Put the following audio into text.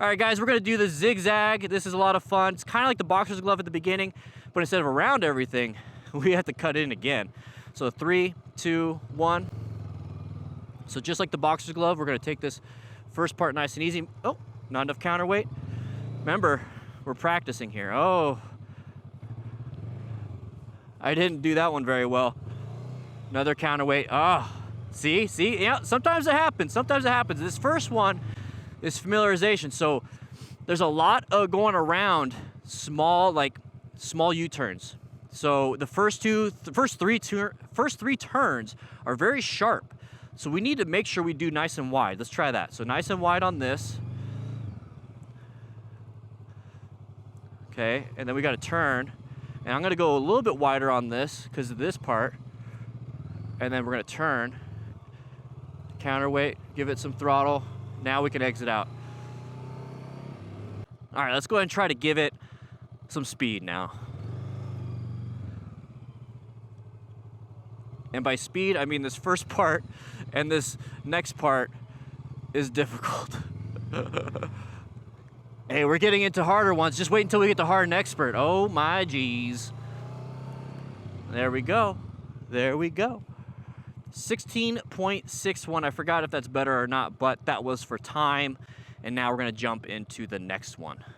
All right, guys, we're gonna do the zigzag. This is a lot of fun. It's kind of like the boxer's glove at the beginning, but instead of around everything, we have to cut in again. So 3, 2, 1. So just like the boxer's glove, we're gonna take this first part nice and easy. Oh, not enough counterweight. Remember, we're practicing here. Oh, I didn't do that one very well. Another counterweight. Oh, see? Yeah, sometimes it happens. This first one is familiarization. So there's a lot of going around small U-turns. So the first three turns are very sharp. So we need to make sure we do nice and wide. Let's try that. So nice and wide on this. Okay, and then we got to turn. And I'm gonna go a little bit wider on this because of this part. And then we're gonna turn, counterweight, give it some throttle. Now we can exit out. All right, let's go ahead and try to give it some speed now. And by speed, I mean this first part and this next part is difficult. Hey, we're getting into harder ones. Just wait until we get to hard and expert. Oh my geez. There we go. 16.61. I forgot if that's better or not, but that was for time. And now we're gonna jump into the next one.